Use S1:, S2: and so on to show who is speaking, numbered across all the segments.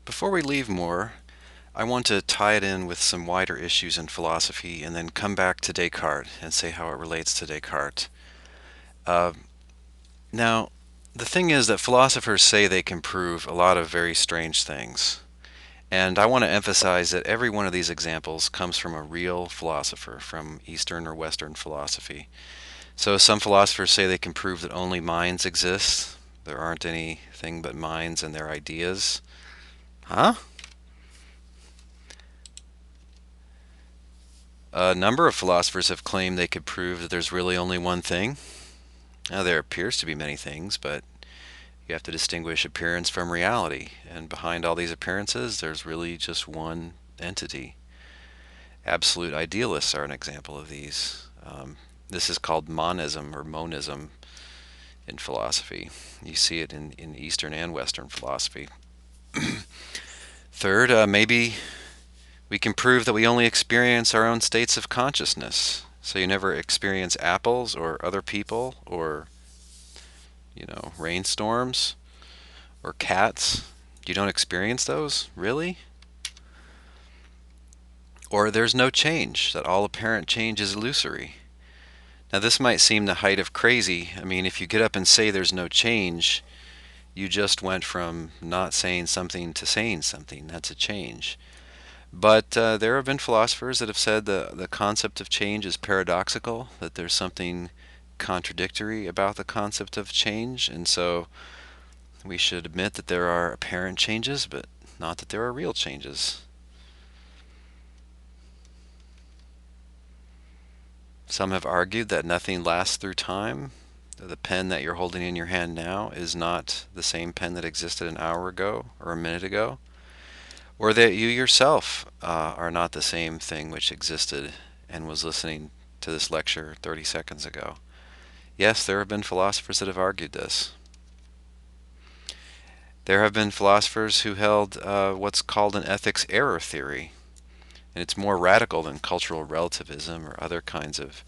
S1: Before we leave more, I want to tie it in with some wider issues in philosophy and then come back to Descartes and say how it relates to Descartes. Uh, now, the thing is that philosophers say they can prove a lot of very strange things. And I want to emphasize that every one of these examples comes from a real philosopher, from Eastern or Western philosophy. So some philosophers say they can prove that only minds exist. There aren't anything but minds and their ideas. Huh? A number of philosophers have claimed they could prove that there's really only one thing. Now, there appears to be many things, but you have to distinguish appearance from reality. And behind all these appearances, there's really just one entity. Absolute idealists are an example of these. This is called monism or monism in philosophy. You see it in Eastern and Western philosophy. Third, maybe we can prove that we only experience our own states of consciousness. So you never experience apples or other people or, rainstorms or cats. You don't experience those? Really? Or there's no change, that all apparent change is illusory. Now, this might seem the height of crazy. I mean, if you get up and say there's no change, you just went from not saying something to saying something. That's a change. But there have been philosophers that have said the concept of change is paradoxical, that there's something contradictory about the concept of change, and so we should admit that there are apparent changes, but not that there are real changes. Some have argued that nothing lasts through time. The pen that you're holding in your hand now is not the same pen that existed an hour ago or a minute ago, or that you yourself are not the same thing which existed and was listening to this lecture 30 seconds ago. Yes, there have been philosophers that have argued this. There have been philosophers who held what's called an ethics error theory, and it's more radical than cultural relativism or other kinds of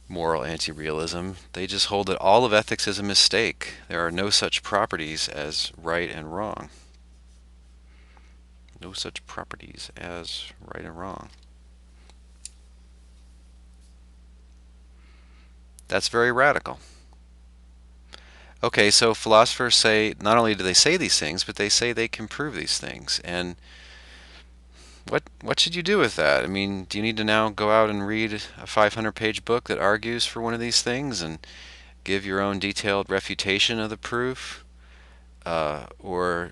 S1: moral anti-realism. They just hold that all of ethics is a mistake. There are no such properties as right and wrong. No such properties as right and wrong. That's very radical. Okay, so philosophers say not only do they say these things, but they say they can prove these things. And what should you do with that? I mean, do you need to now go out and read a 500-page book that argues for one of these things and give your own detailed refutation of the proof? Or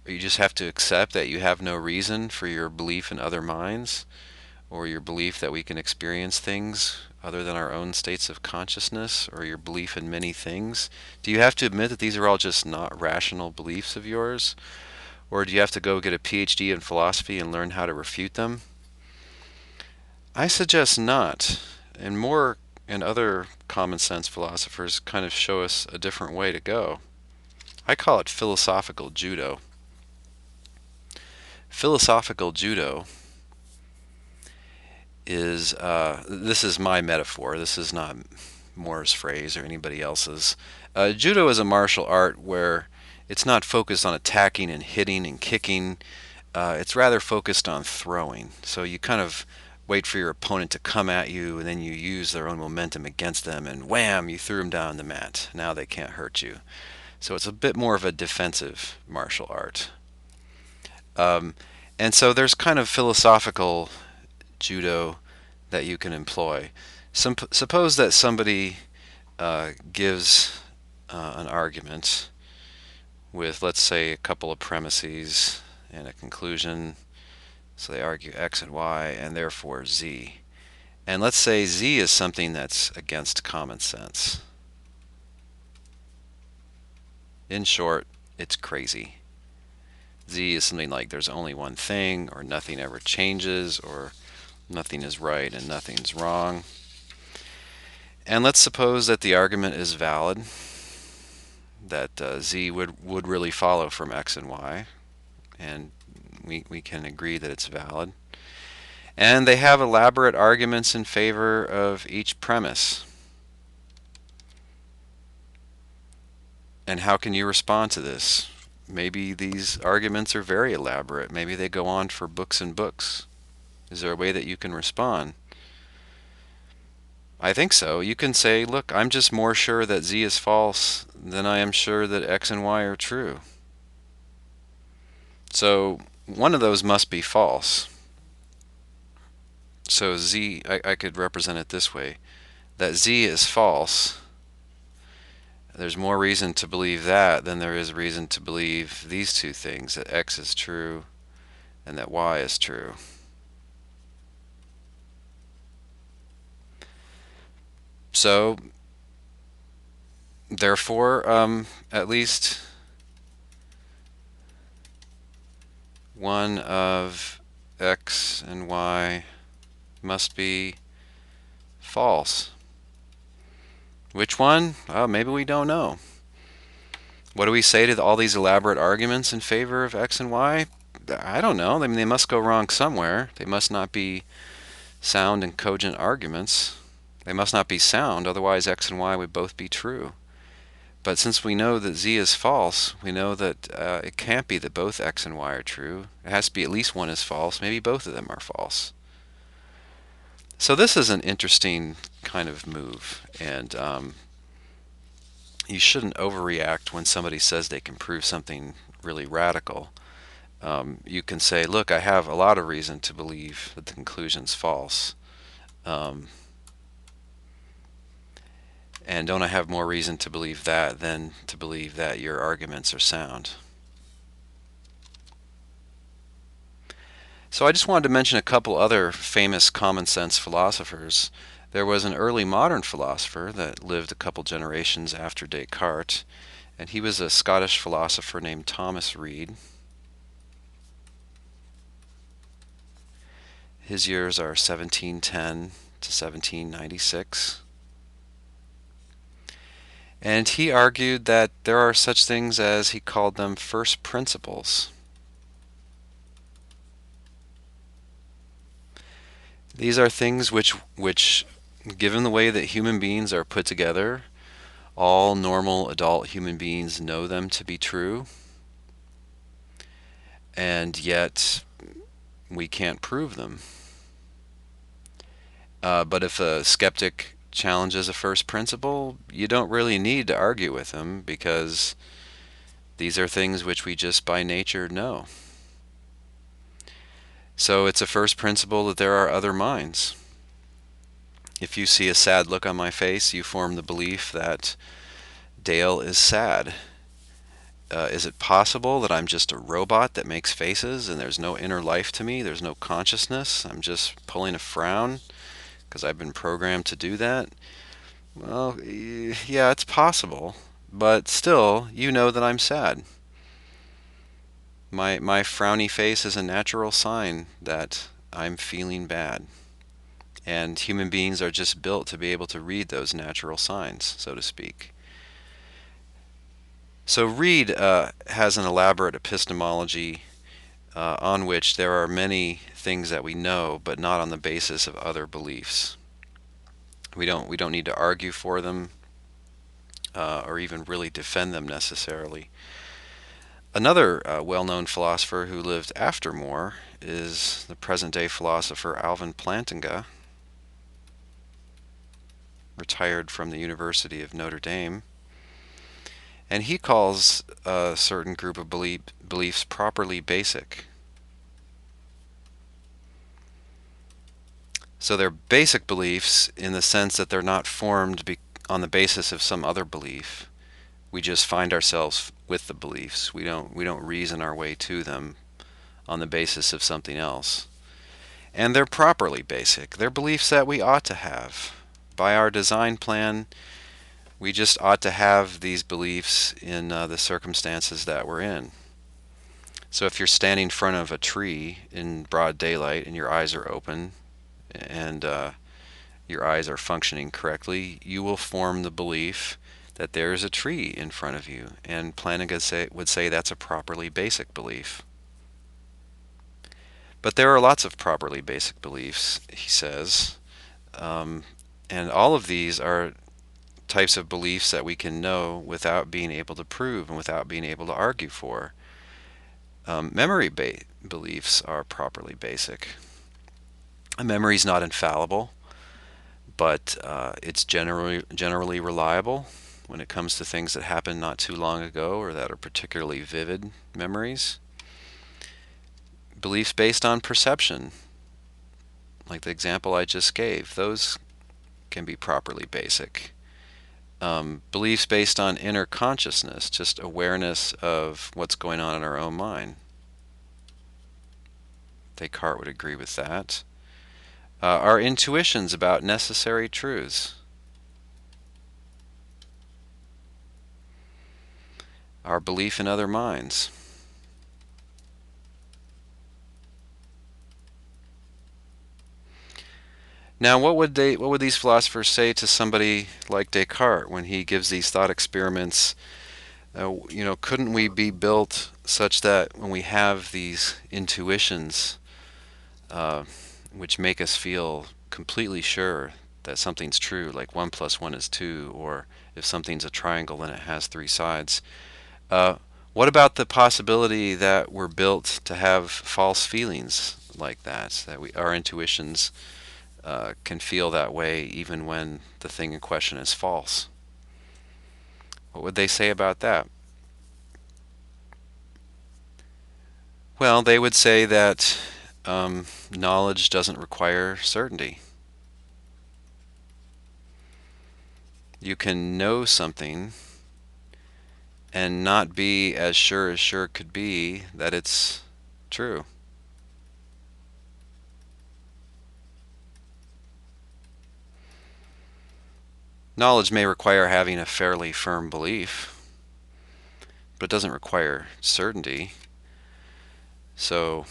S1: you just have to accept that you have no reason for your belief in other minds, or your belief that we can experience things other than our own states of consciousness, or your belief in many things? Do you have to admit that these are all just not rational beliefs of yours? Or do you have to go get a PhD in philosophy and learn how to refute them? I suggest not. And more and other common sense philosophers kind of show us a different way to go. I call it philosophical judo. Philosophical judo is, this is my metaphor, this is not Moore's phrase or anybody else's. Judo is a martial art where it's not focused on attacking and hitting and kicking. It's rather focused on throwing. So you kind of wait for your opponent to come at you, and then you use their own momentum against them, and wham, you threw them down the mat. Now they can't hurt you. So it's a bit more of a defensive martial art. Um, and so there's kind of philosophical judo that you can employ. Suppose that somebody gives an argument with, let's say, a couple of premises and a conclusion. So they argue X and Y and therefore Z. And let's say Z is something that's against common sense. In short, it's crazy. Z is something like there's only one thing, or nothing ever changes, or nothing is right and nothing's wrong. And let's suppose that the argument is valid, that Z would really follow from X and Y, and we can agree that it's valid. And they have elaborate arguments in favor of each premise. And how can you respond to this? maybe these arguments are very elaborate. Maybe they go on for books and books. Is there a way that you can respond? I think so. You can say, look, I'm just more sure that Z is false than I am sure that X and Y are true. So one of those must be false. So Z, I could represent it this way, that Z is false. There's more reason to believe that than there is reason to believe these two things, that X is true and that Y is true. So, therefore, at least one of X and Y must be false. Which one? Maybe we don't know. What do we say to all these elaborate arguments in favor of X and Y? I don't know. I mean, they must go wrong somewhere. They must not be sound and cogent arguments. They must not be sound, otherwise X and Y would both be true. But since we know that Z is false, we know that it can't be that both X and Y are true. It has to be at least one is false. Maybe both of them are false. So this is an interesting kind of move, and you shouldn't overreact when somebody says they can prove something really radical. You can say, look, I have a lot of reason to believe that the conclusion's false. And don't I have more reason to believe that than to believe that your arguments are sound? So I just wanted to mention a couple other famous common sense philosophers. There was an early modern philosopher that lived a couple generations after Descartes, and he was a Scottish philosopher named Thomas Reid. His years are 1710 to 1796. And he argued that there are such things as, he called them, first principles. These are things which, given the way that human beings are put together, all normal adult human beings know them to be true, and yet we can't prove them. But if a skeptic challenges a first principle, you don't really need to argue with them, because these are things which we just by nature know. So it's a first principle that there are other minds. If you see a sad look on my face, you form the belief that Dale is sad. Is it possible that I'm just a robot that makes faces and there's no inner life to me? There's no consciousness? I'm just pulling a frown because I've been programmed to do that? Well, yeah, it's possible, but still, you know that I'm sad. My frowny face is a natural sign that I'm feeling bad. And human beings are just built to be able to read those natural signs, so to speak. So Reid has an elaborate epistemology on which there are many things that we know, but not on the basis of other beliefs. We don't need to argue for them or even really defend them necessarily. Another well-known philosopher who lived after More is the present-day philosopher Alvin Plantinga, retired from the University of Notre Dame. And he calls a certain group of beliefs properly basic. So they're basic beliefs in the sense that they're not formed on the basis of some other belief. We just find ourselves with the beliefs. We don't reason our way to them on the basis of something else. And they're properly basic. They're beliefs that we ought to have. By our design plan, we just ought to have these beliefs in the circumstances that we're in. So if you're standing in front of a tree in broad daylight and your eyes are open and your eyes are functioning correctly, you will form the belief that there is a tree in front of you. And Plantinga would say that's a properly basic belief. But there are lots of properly basic beliefs, he says, and all of these are types of beliefs that we can know without being able to prove and without being able to argue for. Memory beliefs are properly basic. A memory is not infallible, but it's generally reliable when it comes to things that happened not too long ago or that are particularly vivid memories. Beliefs based on perception, like the example I just gave, those can be properly basic. Beliefs based on inner consciousness, just awareness of what's going on in our own mind. Descartes would agree with that. Our intuitions about necessary truths. Our belief in other minds. Now, what would these philosophers say to somebody like Descartes when he gives these thought experiments? Couldn't we be built such that when we have these intuitions, which make us feel completely sure that something's true, like 1 + 1 is 2, or if something's a triangle then it has 3 sides? Uh, what about the possibility that we're built to have false feelings like that? That our intuitions can feel that way even when the thing in question is false? What would they say about that? Well, they would say that knowledge doesn't require certainty. You can know something and not be as sure could be that it's true. Knowledge may require having a fairly firm belief, but it doesn't require certainty. So,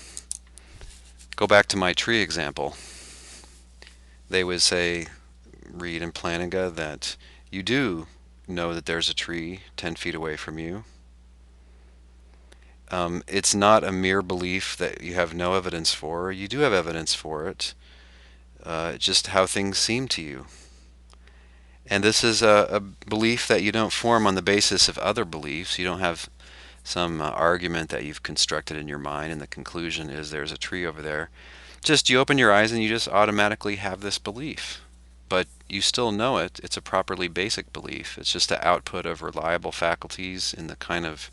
S1: go back to my tree example. They would say, Reid and Plantinga, that you do know that there's a tree 10 feet away from you. It's not a mere belief that you have no evidence for. You do have evidence for it. Just how things seem to you. And this is a belief that you don't form on the basis of other beliefs. You don't have some argument that you've constructed in your mind and the conclusion is there's a tree over there. Just you open your eyes and you just automatically have this belief. But you still know it. It's a properly basic belief. It's just the output of reliable faculties in the kind of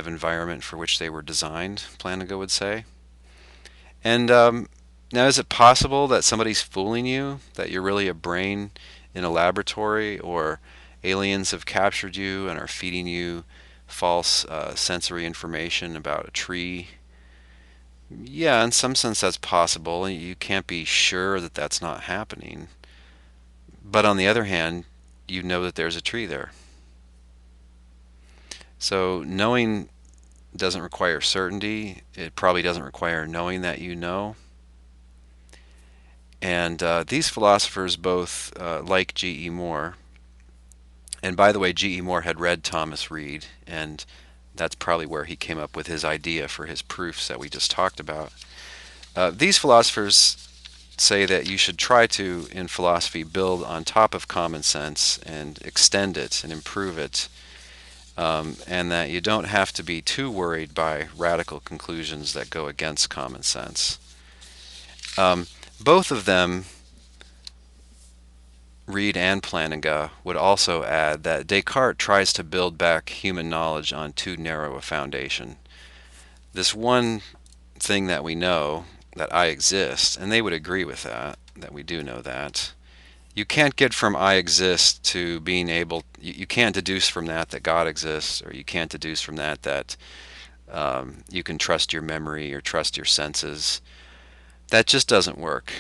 S1: environment for which they were designed, Plantinga would say. And now, is it possible that somebody's fooling you, that you're really a brain in a laboratory, or aliens have captured you and are feeding you false sensory information about a tree? Yeah, in some sense that's possible. You can't be sure that that's not happening. But on the other hand, you know that there's a tree there. So knowing doesn't require certainty. It probably doesn't require knowing that you know. And these philosophers both like G.E. Moore. And by the way, G.E. Moore had read Thomas Reid, and that's probably where he came up with his idea for his proofs that we just talked about. These philosophers say that you should try to, in philosophy, build on top of common sense and extend it and improve it, and that you don't have to be too worried by radical conclusions that go against common sense. Both of them, Reid and Plantinga, would also add that Descartes tries to build back human knowledge on too narrow a foundation. This one thing that we know, that I exist, and they would agree with that we do know that. You can't get from I exist to being able, you can't deduce from that God exists, or you can't deduce from that you can trust your memory or trust your senses. That just doesn't work.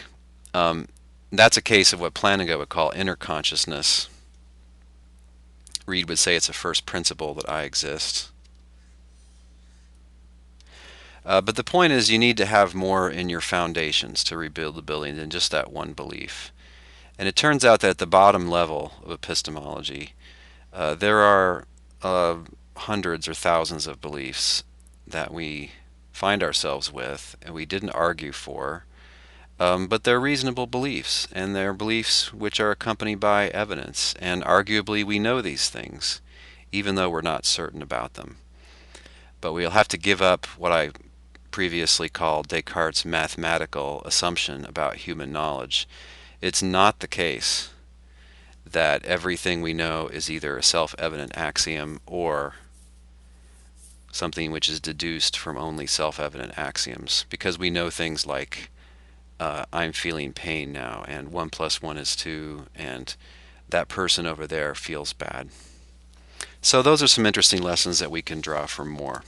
S1: That's a case of what Plantinga would call inner consciousness. Reid would say it's a first principle that I exist. But the point is you need to have more in your foundations to rebuild the building than just that one belief. And it turns out that at the bottom level of epistemology, there are hundreds or thousands of beliefs that we find ourselves with and we didn't argue for, but they're reasonable beliefs, and they're beliefs which are accompanied by evidence, and arguably we know these things, even though we're not certain about them. But we'll have to give up what I previously called Descartes' mathematical assumption about human knowledge. It's not the case that everything we know is either a self-evident axiom or something which is deduced from only self-evident axioms, because we know things like I'm feeling pain now, and 1 plus 1 is 2, and that person over there feels bad. So those are some interesting lessons that we can draw from more.